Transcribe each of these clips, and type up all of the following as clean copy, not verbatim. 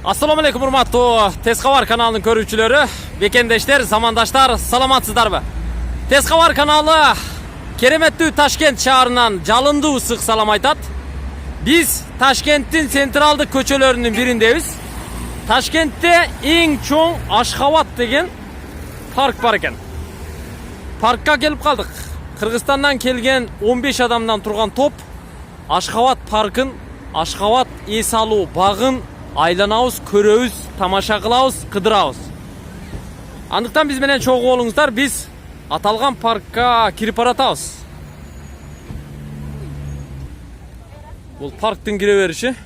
Assalamu alaikum hurmatli Tez Xabar kanalının görüşçüleri, bekendeşler, zamandaşlar, salamatsızdarбы? Tez Xabar kanalı Keremettүү Taşkent şаарынан жалынды ысык салам айтат. Biz Taşkent'in sentralдык көчөлөрүнүн биринdebiz. Taşkent'te эң чоң Ашхабад деген парк бар экен. Паркка келип калдык. Кыргызстандан келген 15 адамдан турган топ Ашхабад паркын, Ашхабад эс алуу багын айланабыз, көрөбүз, тамаша кылабыз, кыдырабыз. Андыктан биз менен чогуу болуңуздар, биз аталган паркка кирип баратабыз. Бул парктын кире бериши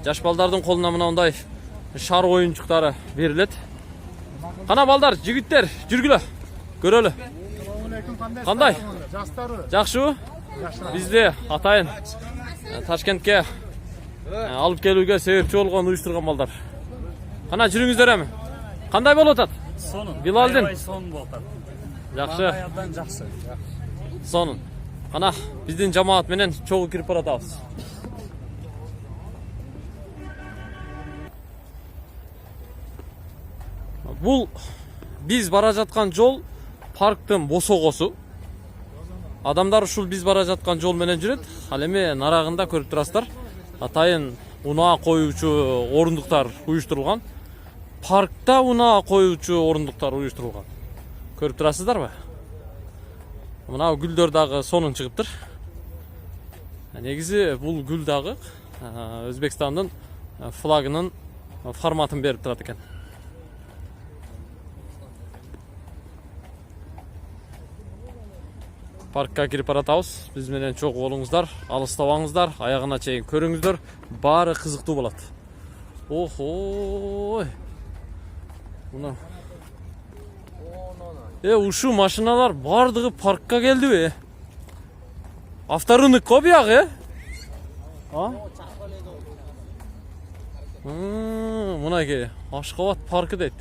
жаш балдардын колуна мындай шар оюнчуктары берилет. Кана балдар, жигиттер, жүргүлө, көрөлү. Кандай? Жакшыбы? Бизди атайын Ташкентке алып келүүгө себепчи болгон уюштурган балдар. Кана жүрүңүздөр эми. Кандай болуп атат? Сонун. Билалдин. Сонун болуп атат. Жакшы. Аябдан жакшы. Сонун. Кана биздин жамаат менен чогуу кирип баратабыз. Бул биз бара жаткан жол парктын босогосу. Адамдар ушул биз бара жаткан жол менен жүрөт. Ал эми нарагында көрүп турасыздар. Атайын унаа коюучу орундуктар уюштурулган. Паркта унаа коюучу орундуктар уюштурулган. Көрүп турасыздарбы? Мына гүлдөр дагы сонун чыгыптыр. Негизи бул гүл дагы Өзбекстандын флагынын форматын берип турат экен. Паркка кирип баратабыз. Биз менен чогуу болуңуздар, алыстабаңыздар, аягына чейин көрүңүздөр. Баары кызыктуу болот. Охой. Мына. Ушу машиналар бардыгы паркка келдиби? Авторынок го буягы, Мынакей Ашхабад паркы дейт.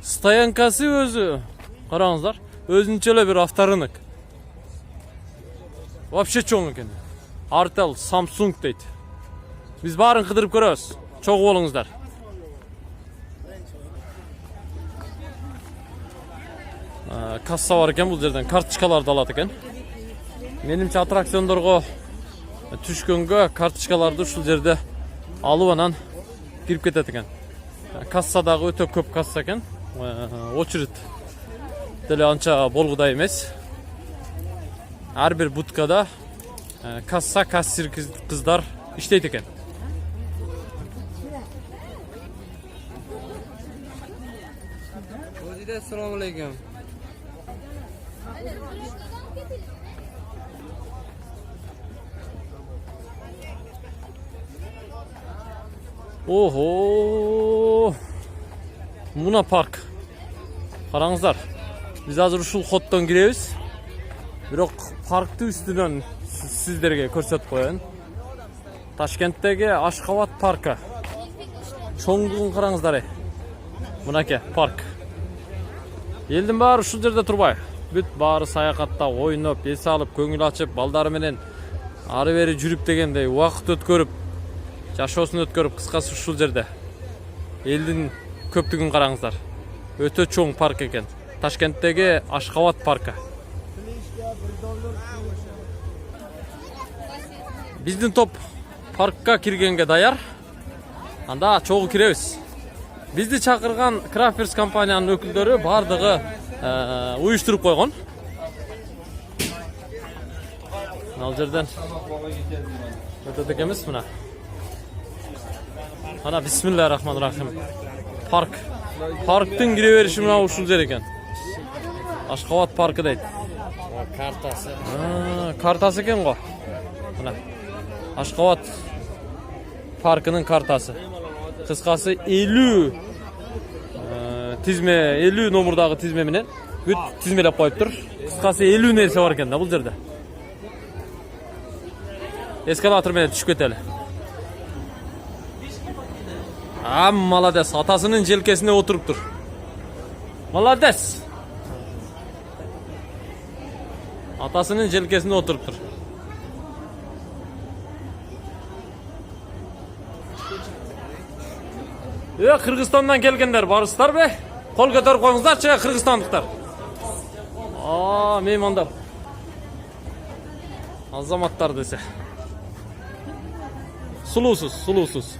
Стоянкасы өзү. Караңыздар, өзүнчө эле бир авторынок. Вообще чоң экен. Артел, Samsung дейт. Биз баарын кыдырып көрөбүз. Чогуу болуңуздар. Касса бар экен, бул жерден карточкаларды алат экен. Менимче аттракциондорго түшкөнгө карточкаларды ушул жерде алып анан кирип кетет экен. Кассадагы өтө көп касса экен. Очередь деле анча болгудай эмес. Ар бир будкада касса, кассир кыздар иштейт экен. Assalomu alaykum. Охо. Муна парк. Караңыздар. Биз азыр ушул хоттон киребиз. Бирок парктын үстүнөн сиздерге көрсөтүп коеюн. Ташкенттеги Ашхабад паркы. Чоңдугун караңыздар. Мынакей парк. Элдин баары ушул жерде турбай. Бүт баары саякаттап, ойноп, эс алып, көңүл ачып, балдары менен ары бери жүрүп дегендей убакыт өткөрүп, жашоосун өткөрүп, кыскасы ушул жерде. Элдин көптүгүн караңыздар. Өтө чоң парк экен. Ташкенттеги Ашхабад паркы. Биздин топ паркка киргенге даяр. Анда чогуу киребиз. Бизди чакырган Краферс компаниянын өкүлдөрү бардыгы уюштуруп койгон. Ал жерден өтөт экенбиз мына. Ана бисмиллахир-рахманир-рахим. Парктын кире бериши мына ушул жер экен. Ашхабад паркы дейт. Картасы. Картасы экен го. Мына Ашхабад паркынын картасы. Кыскасы 50 тизме, 50 номурдагы тизме менен бүт тизмелеп коюптур. Кыскасы 50 нерсе бар экен да бул жерде. Эскалатор менен түшүп кетели. Молодец, атасынын желкесине отуруптур. Молодец. Атасынын желкесине отуруптур. Kırgızistan'dan kelgenler barısızlar be. Kol ko'tarib qo'yingizlarchi, Kırgızistanlıklar. Mehmonlar. Azamatlar dese. Sulusiz.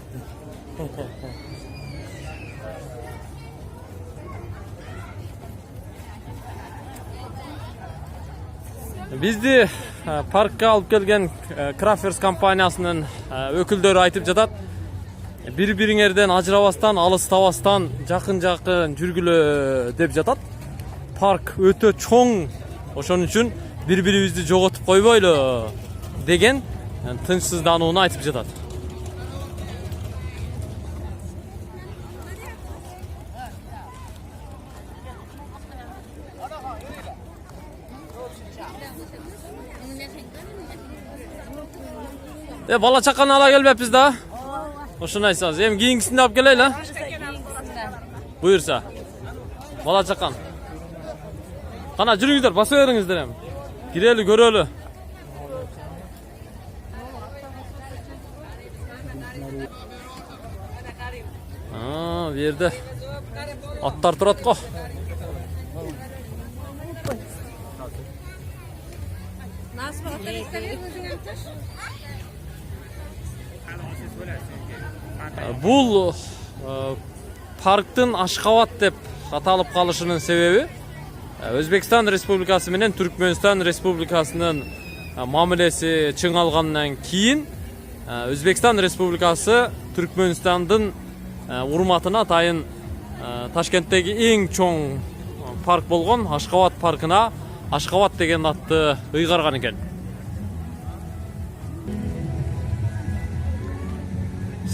Bizdi parkka alып kelgen Crafters kompaniyasının öküldörü aytıp jatat. Bir-biriңерден ажырабастан, алыстабастан, жакын жүргүлө деп жатат. Парк өтө чоң. Ошон үчүн бири-бирибизди жоготуп койбойлу деген тынчсызданууну айтып жатат. Bala чаканы ала келбеппиз да. Ошону айтсаңыз, эми кийинкисинди алып келели. Буйрса. Бала чакан. Кана жүрүңүздөр, баса бериңиздер эми. Кирели, көрөлү. Bu yerде аттар турат го. Бул парктын Ашхабад деп аталып калышынын себеби Өзбекстан Республикасы менен Түркмөнстан Республикасынын мамилеси чың алгандан кийин Өзбекстан Республикасы Түркмөнстандын урматына атайын Ташкенттеги эң чоң парк болгон Ашхабад паркына Ашхабад деген атты ыйгарган экен.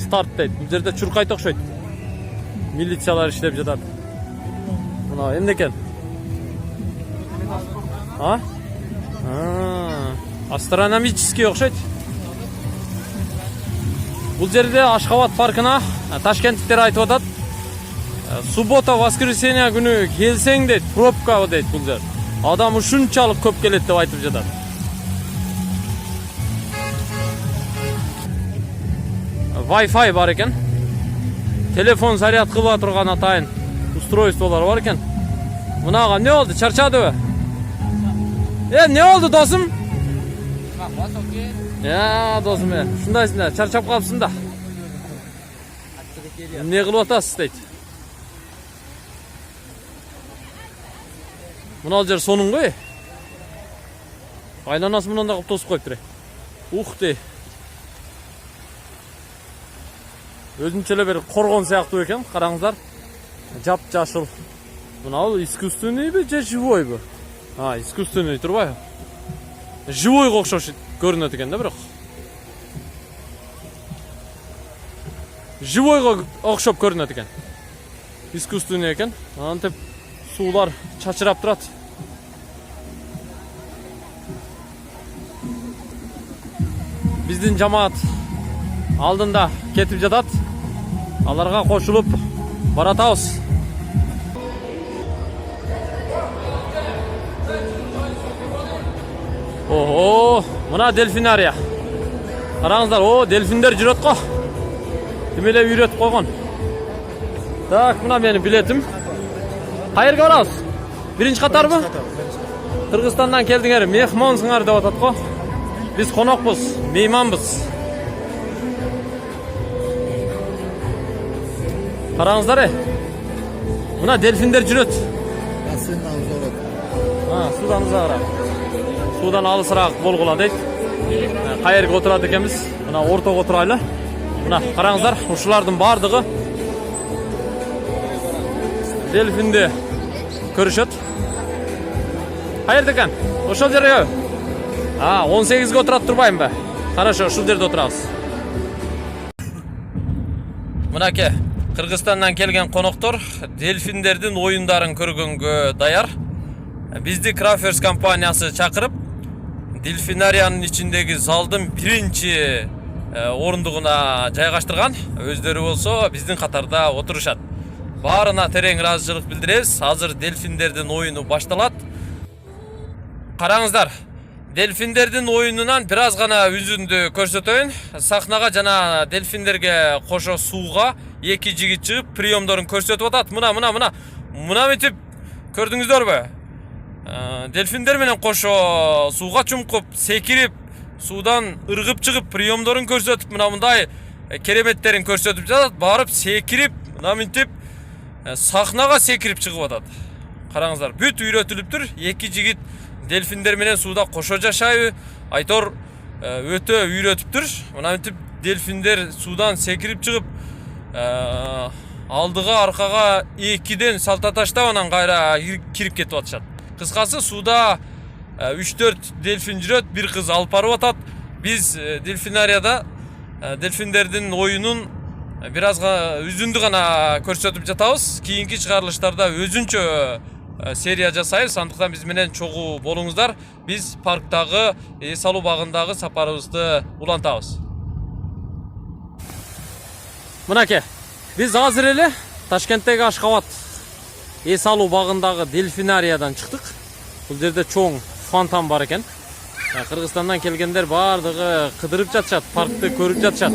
Старт дейт. Бул жерде чуркайт окшойт. Милициялар иштеп жатат. Мына эмне экен? Астрономический окшойт. Бул жерде Ашхабад паркына ташкенттиктер айтып атат. Суббота, воскресенье күнү келсең дейт, пробка дейт бул жер. Адам ушунчалык көп келет деп айтып жатат. Wi-Fi бар экен. Телефон заряд кыла турган атайын устройстволор бар экен. Мынага не болду? Чарчадыбы? Не болду, досум? Досум, ушундайсың да, чарчап калыпсың да. Эмне кылып атасыз дейт. Мына жер сонун го. Айланасы мындан да кылып тосуп коюптур. Ух де. Өзүнчө бир коргон сыяктуу экен, караңыздар. Жап-жашыл. Мына искусственныйбы же живойбу? Искусственный турбайбы? Живойго окшош көрүнөт экен да, бирок. Живойго окшоп көрүнөт экен. Искусственный экен. Антип суулар чачырап турат. Биздин жамаат алдында кетип жатат. Аларга кошулуп баратабыз. Мына дельфинария. Караңыздар, дельфиндер жүрөт го. Кимеле үйрөтүп койгон. Так, мына менин билетим. Кайерге барабыз? Биринчи катарбы? Кыргызстандан келдиңер, мехмонсуңар деп атат го. Биз конокпуз, мейманбыз. Караңыздар, мына дельфиндер жүрөт. Судан узагыраак. Судан алысыраак болгула дейт. Кайерге отурат экенбиз? Мына ортого отурайлы. Мына караңыздар, ушулардын бардыгы дельфинди көрүшөт. Кайерде экен? Ошол жерге. 18ге отурат турбаймынбы? Хорошо, ушул жерде отурабыз. Мынаке, Кыргызстандан келген коноктор дельфиндердин оюндарын көргөнгө даяр. Бизди Crafters компаниясы чакырып, дельфинариянын ичиндеги залдын биринчи орундугуна жайгаштырган. Өздөрү болсо биздин катарда отурушат. Баарына терең ыраазычылык билдиребиз. Азыр дельфиндердин оюну башталат. Караңыздар, Delfinlerдің ойынынан biraz ғана үзінді көрсетейін. Сахнаға жана delfinlerге қошо суға екі жігіт шығып приемдарын көрсетіп атат. Мына метіп көрдіңіздер бе? Delfinler менен қошо суға чумкып, секіріп, судан ырғып шығып приемдарын көрсетіп, мындай кереметтерін көрсетіп жатат. Барып секіріп, мына метіп сахнаға секіріп шығып атат. Қараңыздар, бүт үйретіліп тұр. Екі жігіт delfinler менен суда қошо жашайбы, айтор өтө үйрөтүп тур. Мына мынтип delfinler судан секирип чыгып, алдыга аркага экиден салта таштап анан кайра кирип кетип атышат. Кыскасы суда 3-4 delfin жүрөт, бир кыз алып барып атат. Биз дельфинарияда delfinlerдин оюнун бир азга үзүндү гана көрсөтүп жатабыз. Кийинки чыгарылыштарда өзүнчө серия жасайбыз. Андыктан биз менен чогуу болуңуздар. Биз парктагы эс алуу багындагы сапарыбызды улантабыз. Мынаке, биз азыр эле Ташкенттеги Ашхабад эс алуу багындагы дельфинариядан чыктык. Бул жерде чоң фонтан бар экен. Кыргызстандан келгендер бардыгы кыдырып жатышат, паркты көрүп жатышат.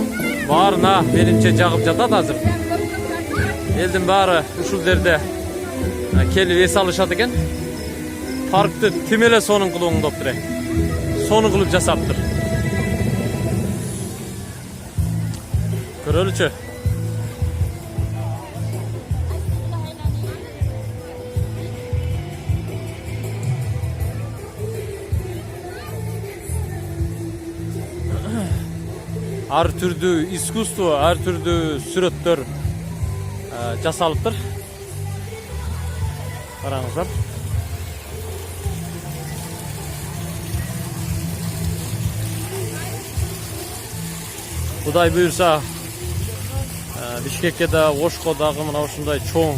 Баарына менимче жагып жатат азыр. Элдин баары ушул жерде келип эс алышат экен. Паркты тим эле сонун кылууң доптур. Сонун кылып жасаптыр. Көрөлүчү. Ар түрдүү искусство, ар түрдүү сүрөттөр жасалыптыр. Караңыздар. Кудай буйрса, Бишкекке да, Ошко дагы мына ушундай чоң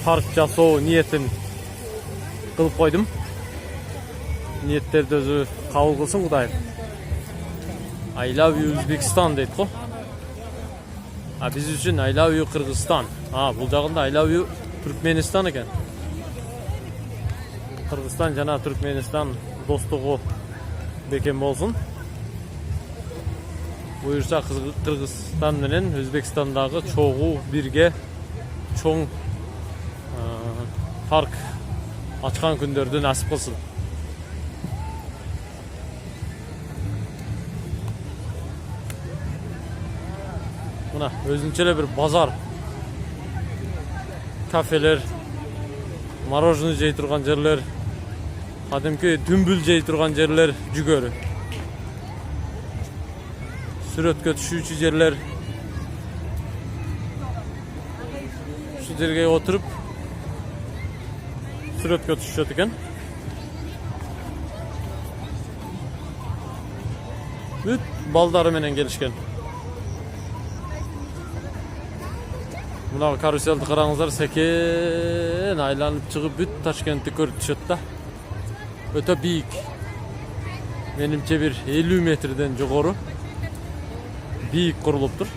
парк жасоо ниетин кылып койдум. Ниеттерди өзү кабыл кылсын Кудай. I love you Uzbekistan дейт го. Биз үчүн I love you Кыргызстан. Бул жагында I love you Түркменистан экен. Кыргызстан жана Түркменистан достугу бекем болсун. Буюрса Кыргызстан менен Өзбекстандагы чогуу бирге чоң парк ачкан күндөрдү насип кылсын. Мына өзүнчө эле бир базар. Кафелер, мороженое жей турган жерлер, кадимки дүмбүл жей турган жерлер жүгөрү. Сүрөткө түшүүчү жерлер. Ушул жерге отуруп сүрөткө түшүшөт экен. Бүт балдары менен келишкен. Мына каруселди караңыздар, секен айланып чыгып бүт Ташкентти көрүп түшөт да. Өтө бийик. Менимче бир 50 метрден жогору бийик курулуптур.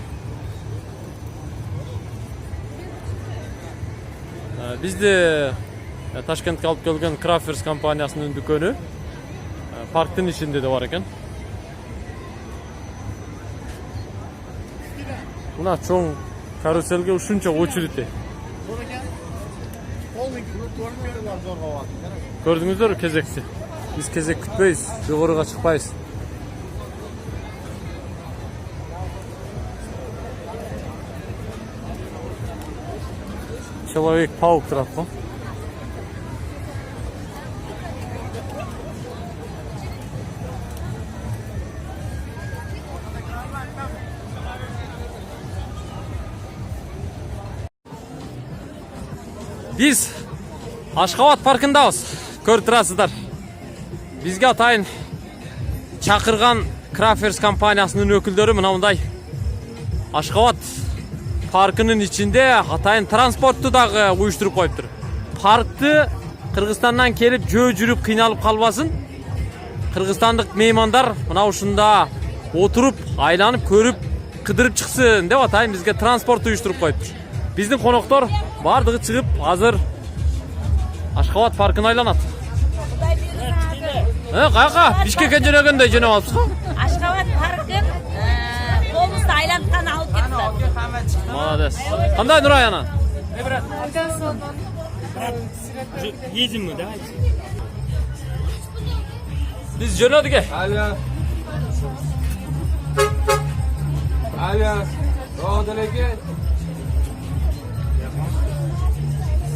Бизде Ташкентке алып келген Crafters компаниясынын дүкөнү парктын ичинде да бар экен. Мына чоң каруселге ушунча очередь. Көрдүңүздөр кезекти. Биз кезек күтпөйбүз, жогоруга чыкпайбыз. Человек-паук турат го. Биз Ашхабад паркындабыз. Көрүп турасыздар. Бизге атайын чакырган Crafters компаниясынын өкүлдөрү мындай Ашхабад паркынын ичинде атайын транспортту дагы уюштуруп коюптур. Паркты Кыргызстандан келип жөө жүрүп кыйналып калбасын. Кыргызстандык меймандар мына ушунда отуруп, айланып, көрүп, кыдырып чыксын деп атайын бизге транспорт уюштуруп коюптур. Биздин коноктор бардыгы чыгып, азыр Ашхабад паркын айланат. Kaka, Bishkek'e jönögöndöy jönöp alypsy. Aşgabat parkın Kovus'ta aylantıkan alıp gittiler. Молодец. Qanday Nuray ana? Едем мы, давайте. Biz jönödük. Alo. Alo. Rohat aka.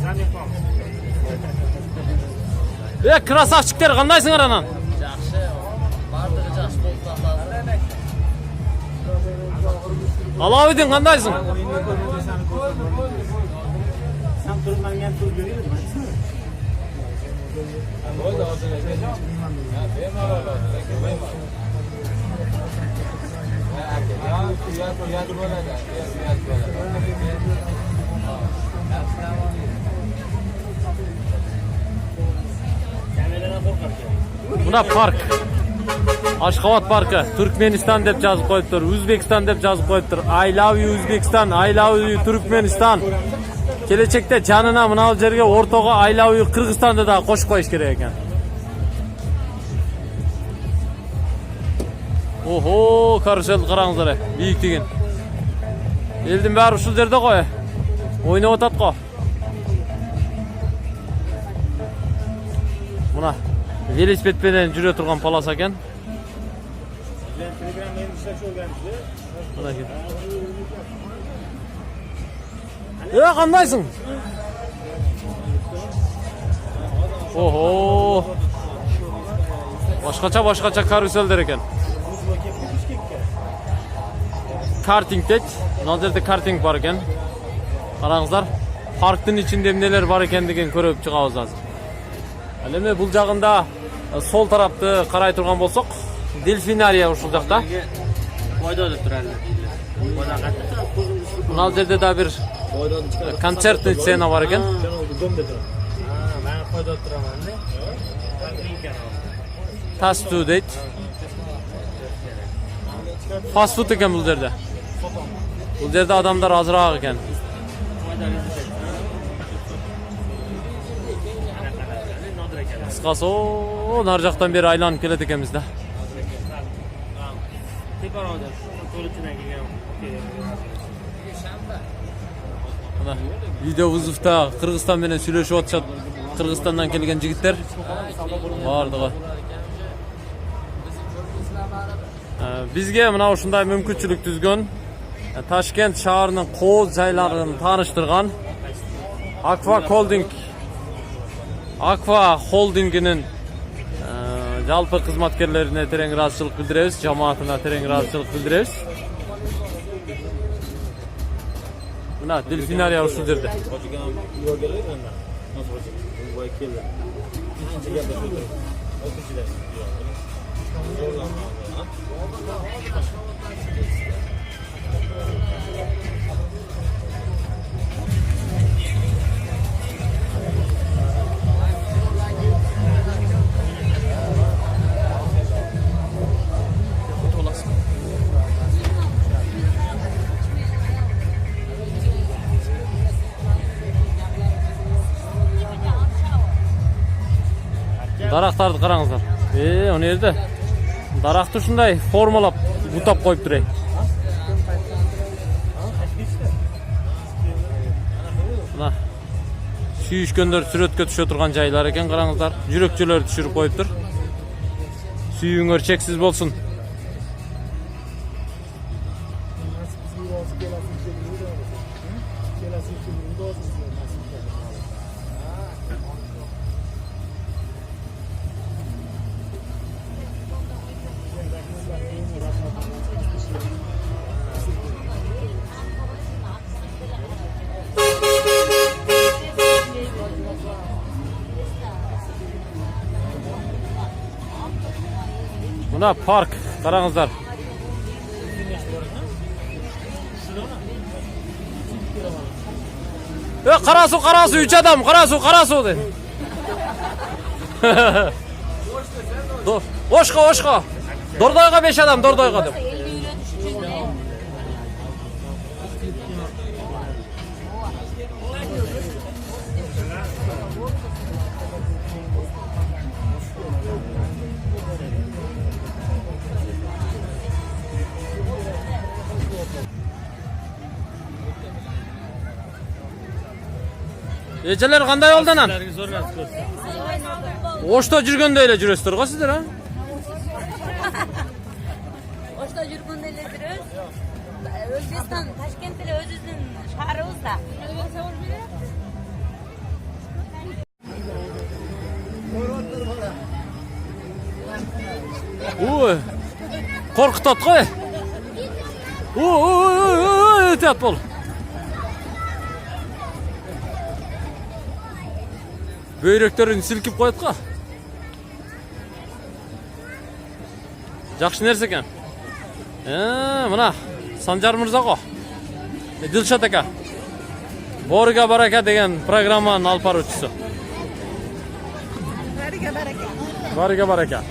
Sen yapalım. Krasavchiklar, qandaysiңар anan? Yaxshi. Bardig'i yaxshi bo'ldi. Alaviddin, qandaysiň? Sen turmangan tur görüyorsun mu? Kendilerine korkar. Buna park. Ashgabat parkı. Turkmenistan deb yazıp koyuptur. Uzbekistan deb yazıp koyuptur. I love you Uzbekistan, I love you Turkmenistan. Kelechekte janına mınal jerge ortoga I love you Kırgızstan'da da qo'shib qo'yish kerak ekan. Oho, karusel qarаңыздар. Buyuk degen. Eldin bari ушул жерде qo'y. O'ynab o'tat qo'y. Muna velosiped bilan jure turgan palas ekan. Telegram benim işler çok gelmişti. Mana kel. Qandaysiň? Oho. Boshqacha karuselder ekan. Karting tek. Mына жерде karting бар ekan. Qarаңыздар. Parktın içinde neler var ekendigin көрүп чыгабыз азыр. Ал эми бул жагында sol tarapты карай турган болсок, Delfinariya ушул жакта. Boyda da turarlar. Boyda kaçta? Mына жерде да бир концертный сцена бар ekan. Ben boyda turaman ne? Fast food deyт. Fast food ekan bul жерде. Bul жерде adamlar azıraак ekan. Kıskası o nar jaktan beri aylanıp kelet ekemiz da. Tekrar orada. Tuvaletine gidiyorum. Mana video vuzufta Kırgızstan bilen süйлөшүп atышат. Kırgızstandan kelgen jigitler bardygy. Bizge mına uşunday mümkünçülük düzgön. Taşkent şaharının Qo'z jaylарын tanıştırgan Aqua Holding'inin jalpı xizmatkerlerine tereң razıçılık bildiremiz, cemaatine tereң razıçılık bildiremiz. Mına Delfinariya uşul jerde. Daraqtарды qarаңыздар. O nerede? Daraqты ушундай формалап бутап коюп турай. Мына сүйүшкөндөр сүрөткө түшө турган жайлар экен, караңыздар. Жүрөкчөлөрдү түшүрүп коюптур. Сүйүүңөр чексиз болсун. Buna park, qarаңыздар. Qarasu, 3 adam, qarasu de. Oşqa. Dordoyga 5 adam, dordoyga de. Ejeler qanday yoldanan? Sizlarga zo'r nasib qilsin. Oshda жүргөндө эле жүрөсүздөр го сиздер, а? Oshda yurganda ele жүрөбүз. O'zbekiston Toshkent ele o'zimizning shaharibizda. Oy. Korkutat qo'y. Oy, ehtiyot bo'l. Böreklerini silkip koyat ka. Жақсы нәрсе екен. Мына Санжар мырза го. Дилшат ака. Борга барака деген программанын алып баруучусу. Барга барака.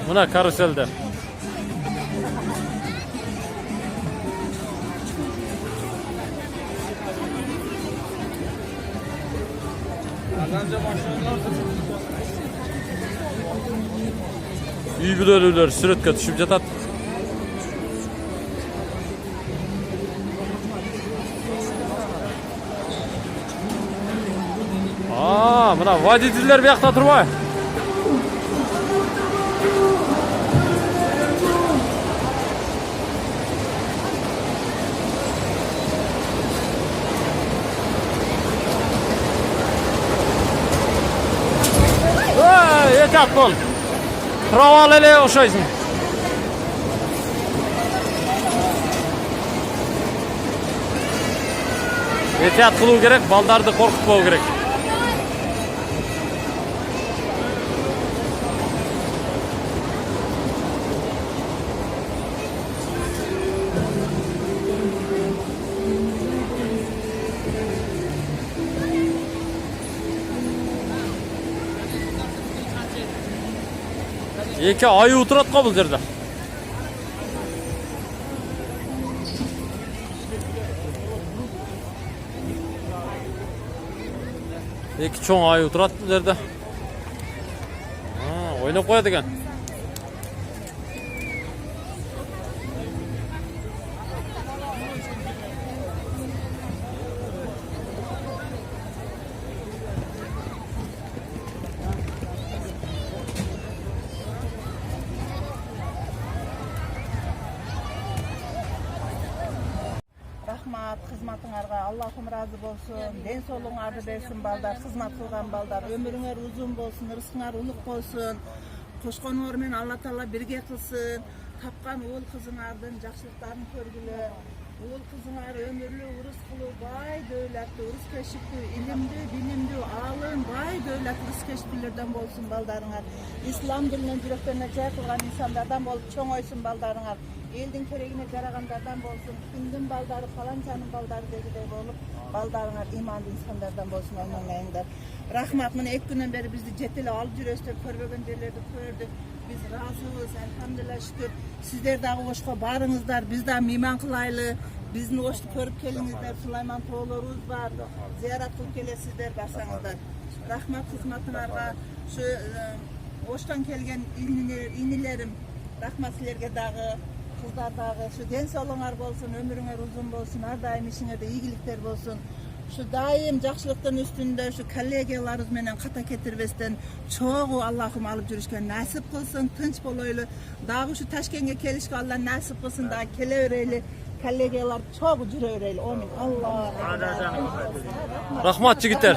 Мына каруселде. Үй бүлөлүүлөр сүрөткө түшүп жатат. Мына водительдер биякта турбай. Ehtiyot bo'l. Traval ele o'xshaysan. Ehtiyot qilib kerak, baldarni qo'rqitmau kerak. Eki ayı oturat kabul derdi. Eki çoğun ayı oturat derdi. Oynap koyad ekan. Rahmat, xizmatыңарга Аллахым разы болсын. Ден соолугуңарды берсин балдар, хизмат кылган балдар. Өмүрүңөр узун болсун, рызкыңар улук болсун. Кошконуңар менен Алла Таала бирге кылсын. Тапкан уул кызыңардын жакшылыктарын көргүлө. Уул кызыңар өмүрлүү, урускулуу, бай дөөлөттүү, урускешиктүү, илимдүү, билимдүү, аалым, бай дөөлөттүү, урускештүүлөрдөн болсун балдарыңар. Ислам дининен жүрөктөрүнө жай кылган инсандардан болуп чоңойсун балдарыңар. Элдин керегине жарагандардан болсун, кимдин балдары, фаланчанын балдары дегидей болуп, балдарыңар имандуу инсандардан болсун, амангайыңдар. Рахмат, мына 2 күндөн бери бизди жете эле алып жүрөсүздөр, көрбөгөн жерлерди көрдүк. Биз ыраазыбыз, алхамдулилла шүкүр. Сиздер дагы Ошко барыңыздар, биз дагы мейман кылайлы. Биздин Ошто көрүп келиңиздер, Сулайман тоолорубуз бар. Зыярат кылып келесиздер, барсаңыздар. Рахмат кызматыңарга. Ушу Оштон келген инилерим, рахмат силерге дагы. Кыздар дагы ушу ден соолугуңар болсун, өмүрүңөр узун болсун, ар дайым ишиңерде ийгиликтер болсун. Ушу дайым жакшылыктын үстүндө ушу коллегияларыбыз менен ката кетирбестен чогуу Аллахым алып жүрүшкө насип кылсын, тынч болойлу. Дагы ушу Ташкентке келишке Алла насип кылсын, дагы келе берели. Коллегиялар чогуу жүрө берели. Амин. Алла. Рахмат жигиттер.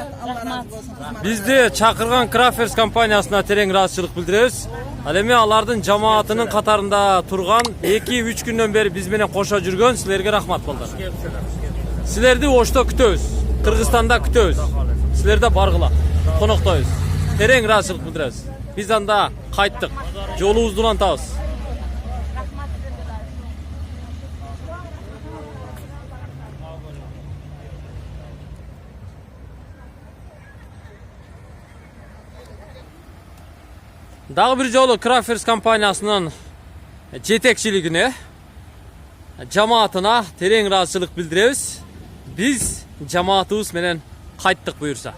Бизди чакырган Краферс компаниясына терең ыраазычылык билдиребиз. Ал эми алардын жамаатынын катарында турган 2-3 күндөн бери биз менен кошо жүргөн силерге рахмат балдар. Силерди Ошто күтөбүз, Кыргызстанда күтөбүз. Силерде баргыла, коноктойбуз. Терең ыраазычылык билдиребиз. Биз анда кайттык, жолубузду улантабыз. Дагы бир жолу Краферс компаниясынын жетекчилигине жамаатына терең ыраазычылык билдиребиz. Biz jamaatыбыз менен кайттык буюрса.